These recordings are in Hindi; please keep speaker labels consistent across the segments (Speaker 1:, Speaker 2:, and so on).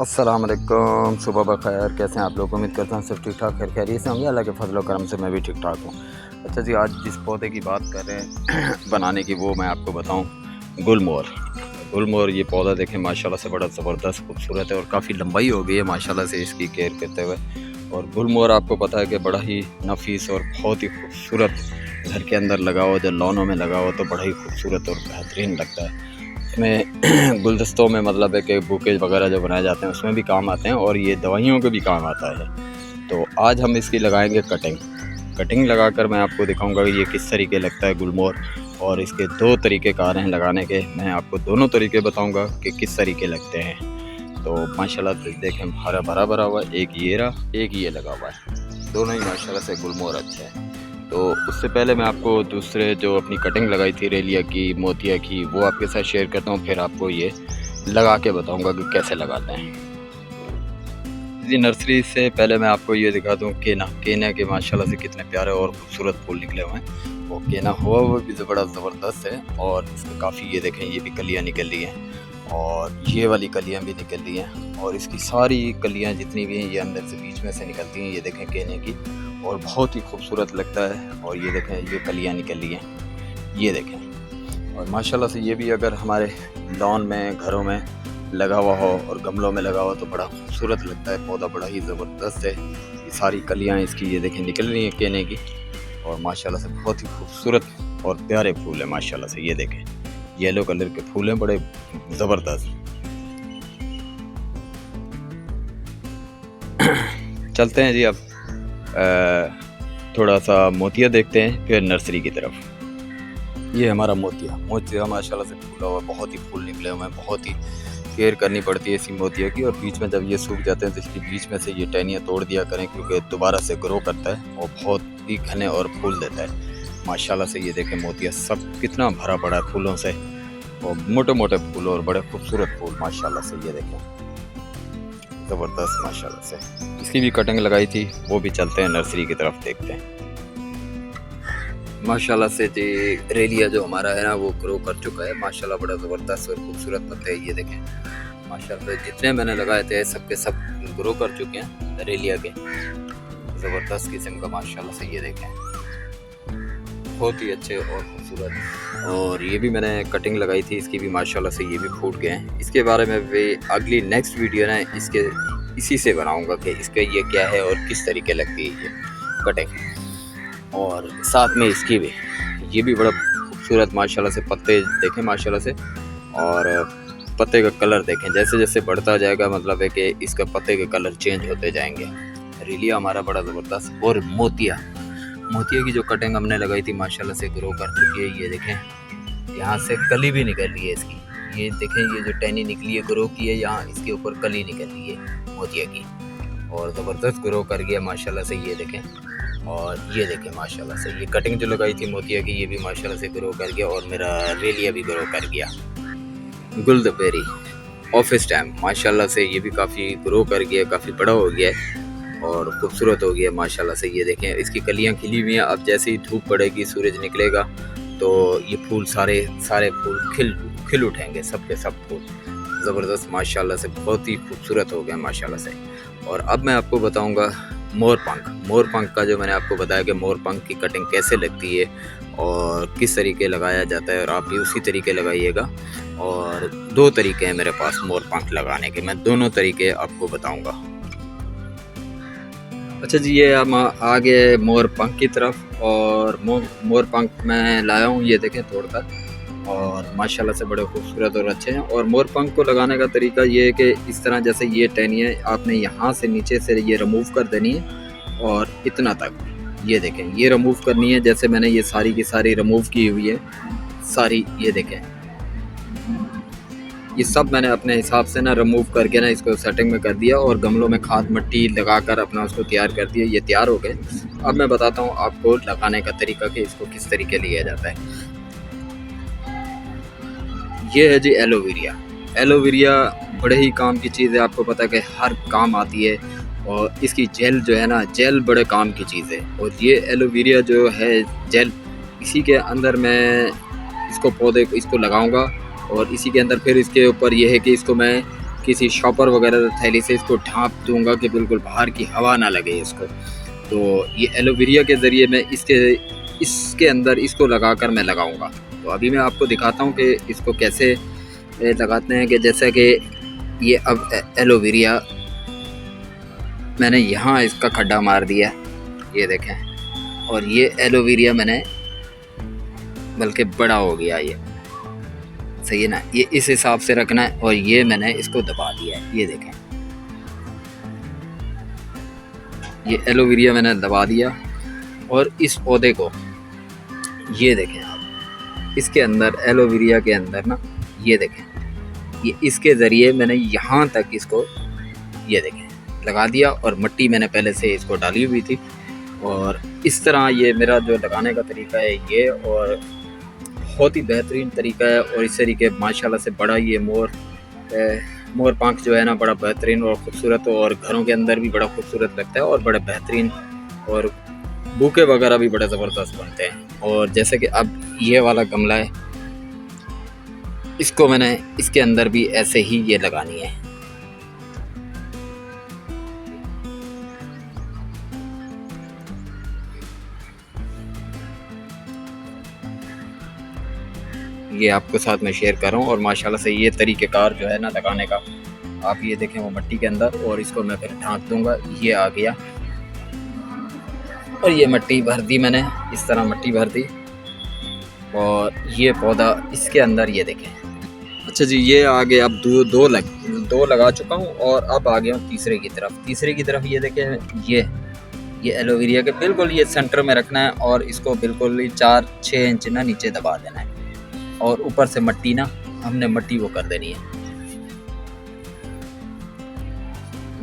Speaker 1: अस्सलाम वालेकुम, सुबह बखैर। कैसे हैं आप लोग? उम्मीद करता हूँ सब ठीक ठाक खैर खैरियत से होंगे। अल्लाह के फजल करम से मैं भी ठीक ठाक हूँ। अच्छा जी, आज जिस पौधे की बात कर रहे हैं बनाने की, वो मैं आपको बताऊँ, गुलमोहर। गुलमोहर ये पौधा देखें माशाल्लाह से बड़ा ज़बरदस्त खूबसूरत है और काफ़ी लंबाई हो गई है माशाल्लाह से इसकी केयर करते हुए। और गुलमोहर आपको पता है कि बड़ा ही नफीस और बहुत ही खूबसूरत घर के अंदर लगा हो, जब लॉनों में लगा हो तो बड़ा ही खूबसूरत और बेहतरीन लगता है। इसमें गुलदस्तों में मतलब है कि बुके वगैरह जो बनाए जाते हैं उसमें भी काम आते हैं और ये दवाइयों के भी काम आता है। तो आज हम इसकी लगाएंगे कटिंग। कटिंग लगाकर मैं आपको दिखाऊंगा कि ये किस तरीके लगता है गुलमोहर, और इसके दो तरीके कार हैं लगाने के। मैं आपको दोनों तरीके बताऊंगा कि किस तरीके लगते हैं। तो माशाल्लाह से देखें हरा भरा भरा हुआ है, एक ये रहा, एक ये लगा हुआ है। दोनों ही माशाल्लाह से गुलमोहर अच्छे हैं। तो उससे पहले मैं आपको दूसरे जो अपनी कटिंग लगाई थी रेलिया की, मोतिया की, वो आपके साथ शेयर करता हूँ। फिर आपको ये लगा के बताऊँगा कि कैसे लगाते हैं। जी, नर्सरी से पहले मैं आपको ये दिखा दूँ केना के माशाल्लाह से कितने प्यारे और खूबसूरत फूल निकले हुए हैं। वो केना हुआ वो भी बड़ा ज़बरदस्त है और इसमें काफ़ी, ये देखें, ये भी कलियाँ निकल रही हैं और ये वाली कलियाँ भी निकल रही हैं और इसकी सारी कलियाँ जितनी भी हैं ये अंदर से बीच में से निकलती हैं। ये देखें केने की, और बहुत ही खूबसूरत लगता है। और ये देखें ये कलियाँ निकल रही हैं, ये देखें। और माशाल्लाह से ये भी अगर हमारे लॉन में, घरों में लगा हुआ हो और गमलों में लगा हुआ तो बड़ा खूबसूरत लगता है। पौधा बड़ा ही ज़बरदस्त है। ये सारी कलियाँ इसकी ये देखें निकल रही हैं केने की, और माशाल्लाह से बहुत ही खूबसूरत और प्यारे फूल है माशाल्लाह से। ये देखें येलो कलर के फूल हैं, बड़े ज़बरदस्त। चलते हैं जी, अब थोड़ा सा मोतिया देखते हैं, फिर नर्सरी की तरफ। ये हमारा मोतिया माशाल्लाह से फूला हुआ, बहुत ही फूल निकले हुए हैं। बहुत ही केयर करनी पड़ती है इसी मोतिया की, और बीच में जब ये सूख जाते हैं तो इसके बीच में से ये टहनियाँ तोड़ दिया करें, क्योंकि दोबारा से ग्रो करता है और बहुत ही घने और फूल देता है माशाल्लाह से। ये देखें मोतिया सब कितना भरा पड़ा है फूलों से, और मोटे मोटे फूल और बड़े खूबसूरत फूल माशाल्लाह से। ये देखें ज़बरदस्त माशाल्लाह से। इसकी भी कटिंग लगाई थी, वो भी चलते हैं नर्सरी की तरफ, देखते हैं। माशाल्लाह से जी, रेलिया जो हमारा है ना वो ग्रो कर चुका है माशाल्लाह, बड़ा ज़बरदस्त और खूबसूरत पत्ते हैं। ये देखें माशाल्लाह जितने मैंने लगाए थे सबके सब ग्रो कर चुके हैं रेलिया के, ज़बरदस्त किस्म का माशाल्लाह से। ये देखें बहुत ही अच्छे और खूबसूरत। और ये भी मैंने कटिंग लगाई थी इसकी भी माशाल्लाह से, ये भी फूट गए हैं। इसके बारे में भी अगली नेक्स्ट वीडियो ना इसी से बनाऊंगा कि इसका ये क्या है और किस तरीके लगती है ये कटिंग। और साथ में इसकी भी, ये भी बड़ा खूबसूरत माशाल्लाह से पत्ते देखें माशाल्लाह से। और पत्ते का कलर देखें, जैसे जैसे बढ़ता जाएगा मतलब है कि इसका पत्ते के कलर चेंज होते जाएंगे। रेलिया हमारा बड़ा ज़बरदस्त। और मोतिया की जो कटिंग हमने लगाई थी माशाल्लाह से ग्रो कर चुकी है। ये देखें यहाँ से कली भी निकल रही है इसकी, ये देखें ये जो टहनी निकली है ग्रो की है, यहाँ इसके ऊपर कली निकल रही है मोतिया की, और ज़बरदस्त ग्रो कर गया माशाल्लाह से। ये देखें, और ये देखें माशाल्लाह से ये कटिंग जो लगाई थी मोतिया की, ये भी माशाल्लाह से ग्रो कर गया। और मेरा रेलिया भी ग्रो कर गया। गुलदपेरी ऑफिस टाइम माशाल्लाह से, ये भी काफ़ी ग्रो कर गया, काफ़ी बड़ा हो गया है और खूबसूरत हो गया माशाल्लाह से। ये देखें इसकी कलियां खिली हुई हैं। अब जैसे ही धूप पड़ेगी, सूरज निकलेगा तो ये फूल सारे फूल खिल उठेंगे, सब के सब फूल ज़बरदस्त माशाल्लाह से, बहुत ही खूबसूरत हो गया माशाल्लाह से। और अब मैं आपको बताऊंगा मोरपंख का, जो मैंने आपको बताया कि मोरपंख की कटिंग कैसे लगती है और किस तरीके लगाया जाता है, और आप भी उसी तरीके लगाइएगा। और दो तरीके हैं मेरे पास मोरपंख लगाने के, मैं दोनों तरीके आपको बताऊंगा। अच्छा जी, ये हम आ गए मोरपंख की तरफ, और मोरपंख मैं लाया हूँ, ये देखें तोड़कर, और माशाल्लाह से बड़े खूबसूरत और अच्छे हैं। और मोरपंख को लगाने का तरीका ये है कि इस तरह, जैसे ये टहनियाँ आपने यहाँ से नीचे से ये रिमूव कर देनी है और इतना तक, ये देखें ये रिमूव करनी है। जैसे मैंने ये सारी की सारी रिमूव की हुई है सारी, ये देखें ये सब मैंने अपने हिसाब से ना रिमूव करके ना इसको सेटिंग में कर दिया, और गमलों में खाद मट्टी लगाकर अपना उसको तैयार कर दिया। ये तैयार हो गए। अब मैं बताता हूँ आपको लगाने का तरीका कि इसको किस तरीके लिया जाता है। ये है जी एलोवेरिया बड़े ही काम की चीज़ है। आपको पता है कि हर काम आती है, और इसकी जेल जो है ना, जेल बड़े काम की चीज़ है। और ये एलोवेरिया जो है जेल, इसी के अंदर मैं इसको पौधे को इसको लगाऊंगा, और इसी के अंदर फिर इसके ऊपर ये है कि इसको मैं किसी शॉपर वगैरह थैली से इसको ढाँप दूंगा कि बिल्कुल बाहर की हवा ना लगे इसको। तो ये एलोवेरा के ज़रिए मैं इसके अंदर इसको लगाकर मैं लगाऊंगा। तो अभी मैं आपको दिखाता हूँ कि इसको कैसे लगाते हैं। कि जैसा कि ये अब एलोवेरा मैंने यहाँ इसका खड्डा मार दिया, ये देखें, और ये एलोवेरा मैंने बल्कि बड़ा हो गया, ये सही है ना। ये इस हिसाब से रखना है और ये मैंने इसको दबा दिया है, ये देखें, ये एलोवेरा मैंने दबा दिया। और इस पौधे को ये देखें आप, इसके अंदर एलोवेरा के अंदर ना, ये देखें, ये इसके ज़रिए मैंने यहाँ तक इसको ये देखें लगा दिया। और मिट्टी मैंने पहले से इसको डाली हुई थी। और इस तरह ये मेरा जो लगाने का तरीका है ये, और बहुत ही बेहतरीन तरीका है। और इस तरीके माशाल्लाह से बड़ा ये मोर पंख जो है ना, बड़ा बेहतरीन और ख़ूबसूरत, और घरों के अंदर भी बड़ा खूबसूरत लगता है और बड़ा बेहतरीन, और बुके वगैरह भी बड़े ज़बरदस्त बनते हैं। और जैसे कि अब ये वाला गमला है, इसको मैंने इसके अंदर भी ऐसे ही ये लगानी है। ये आपको साथ में शेयर कर रहा हूँ। और माशाल्लाह से ये तरीक़ेकार जो है ना लगाने का, आप ये देखें वो मिट्टी के अंदर, और इसको मैं फिर ढाँक दूँगा। ये आ गया, और ये मिट्टी भर दी मैंने, इस तरह मिट्टी भर दी, और ये पौधा इसके अंदर ये देखें। अच्छा जी, ये आगे अब दो लगा चुका हूँ, और अब आ गया हूँ तीसरे की तरफ। ये देखें, ये एलोवेरा के बिल्कुल ये सेंटर में रखना है, और इसको बिल्कुल ही 4-6 इंच ना नीचे दबा देना है, और ऊपर से मिट्टी ना हमने मिट्टी वो कर देनी है।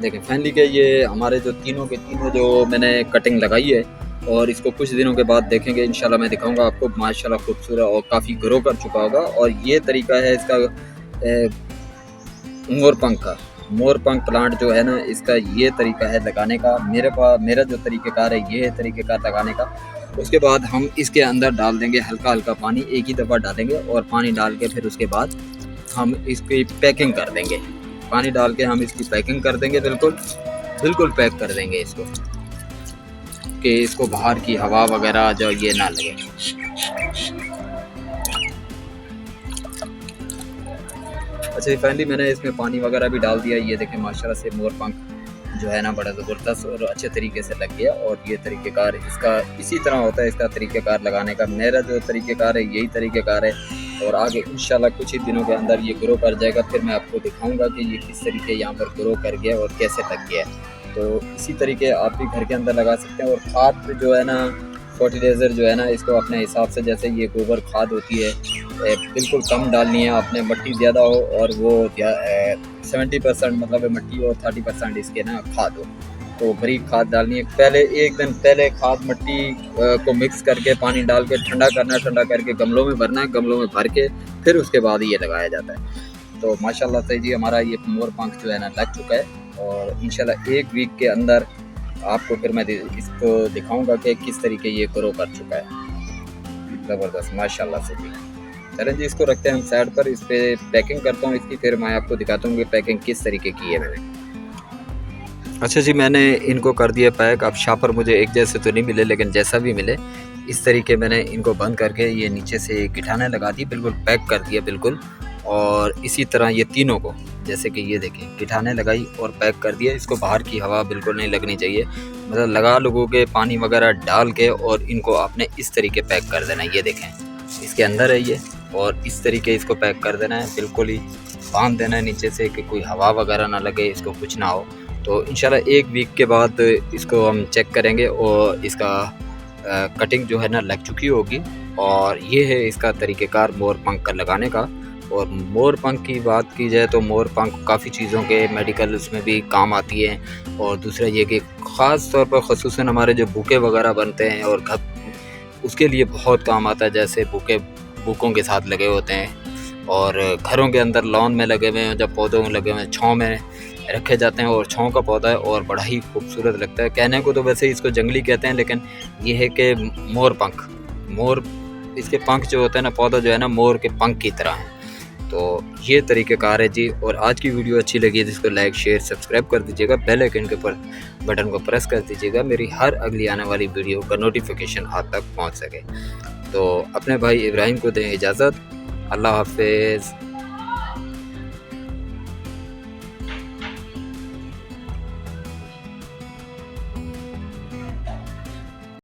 Speaker 1: देखें फाइनली के ये हमारे जो तीनों के तीनों जो मैंने कटिंग लगाई है, और इसको कुछ दिनों के बाद देखेंगे इंशाल्लाह, मैं दिखाऊंगा आपको। माशाल्लाह खूबसूरत और काफ़ी ग्रो कर चुका होगा। और ये तरीका है इसका मोर पंख प्लांट जो है ना, इसका ये तरीका है लगाने का। मेरा जो तरीक़ेकार है ये है तरीक़ेकार लगाने का। उसके बाद हम इसके अंदर डाल देंगे हल्का हल्का पानी, एक ही दफ़ा डालेंगे, और पानी डाल के फिर उसके बाद हम इसकी पैकिंग कर देंगे। पानी डाल के हम इसकी पैकिंग कर देंगे, बिल्कुल पैक कर देंगे इसको, कि इसको बाहर की हवा वगैरह जो ये ना लगे। अच्छा फाइनली मैंने इसमें पानी वगैरह भी डाल दिया। ये देखें माशाल्लाह से मोर पंख जो है ना बड़ा ज़बरदस्त और अच्छे तरीके से लग गया। और ये तरीक़ेकार इसका इसी तरह होता है, इसका तरीक़ेकार लगाने का। मेरा जो तरीक़ेकार है यही तरीक़ेकार है, और आगे इंशाल्लाह कुछ ही दिनों के अंदर ये ग्रो कर जाएगा। फिर मैं आपको दिखाऊंगा कि ये किस तरीके यहाँ पर ग्रो कर गया और कैसे लग गया है। तो इसी तरीके आप भी घर के अंदर लगा सकते हैं। और खाद जो है ना, फर्टिलाइज़र जो है ना, इसको अपने हिसाब से, जैसे ये गोबर खाद होती है, बिल्कुल कम डालनी है। आपने मिट्टी ज़्यादा हो और वो 70% मतलब मिट्टी हो, 30% इसके ना खाद हो, तो बारीक खाद डालनी है। पहले एक दिन पहले खाद मिट्टी को मिक्स करके पानी डाल के ठंडा करके गमलों में भरना है। गमलों में भर के फिर उसके बाद ये लगाया जाता है। तो माशाल्लाह से जी हमारा ये मोर पंख जो है ना लग चुका है, और इंशाल्लाह 1 वीक के अंदर आपको फिर मैं इसको दिखाऊंगा कि किस तरीके ये ग्रो कर चुका है। ज़बरदस्त माशाल्लाह से जी। चलें जी, इसको रखते हैं हम साइड पर। इस पर पैकिंग करता हूँ इसकी, फिर मैं आपको दिखाता हूँ कि पैकिंग किस तरीके की है मैंने। अच्छा जी, मैंने इनको कर दिया पैक। अब शापर मुझे एक जैसे तो नहीं मिले, लेकिन जैसा भी मिले इस तरीके मैंने इनको बंद करके ये नीचे से गिठाने लगा दी, बिल्कुल पैक कर दिया बिल्कुल। और इसी तरह ये तीनों को, जैसे कि ये देखें, गिठाने लगाई और पैक कर दिया। इसको बाहर की हवा बिल्कुल नहीं लगनी चाहिए, मतलब लगा लोगोगे पानी वगैरह डाल के, और इनको आपने इस तरीके पैक कर देना है। ये देखें इसके अंदर है ये, और इस तरीके इसको पैक कर देना है, बिल्कुल ही बांध देना है नीचे से कि कोई हवा वगैरह ना लगे, इसको कुछ ना हो। तो इंशाल्लाह 1 वीक के बाद इसको हम चेक करेंगे, और इसका कटिंग जो है ना लग चुकी होगी। और ये है इसका तरीक़ेकार मोर पंख का लगाने का। और मोर पंख की बात की जाए तो मोर पंख काफ़ी चीज़ों के मेडिकल उसमें भी काम आती है। और दूसरा ये कि ख़ास तौर पर ख़ुसूसन हमारे जो बुके वगैरह बनते हैं और घर, उसके लिए बहुत काम आता है। जैसे बुकों के साथ लगे होते हैं, और घरों के अंदर लॉन में लगे हुए हैं, जब पौधों में लगे हुए हैं, छाँव में रखे जाते हैं। और छाँव का पौधा है और बड़ा ही खूबसूरत लगता है। कहने को तो वैसे इसको जंगली कहते हैं, लेकिन ये है कि मोर इसके पंख जो होते हैं ना, पौधा जो है ना मोर के पंख की तरह है। तो ये तरीक़ेकार है जी। और आज की वीडियो अच्छी लगी है जिसको लाइक शेयर सब्सक्राइब कर दीजिएगा, बेल आइकन के ऊपर बटन को प्रेस कर दीजिएगा, मेरी हर अगली आने वाली वीडियो का नोटिफिकेशन आप तक पहुंच सके। तो अपने भाई इब्राहिम को दें इजाज़त। अल्लाह हाफिज़।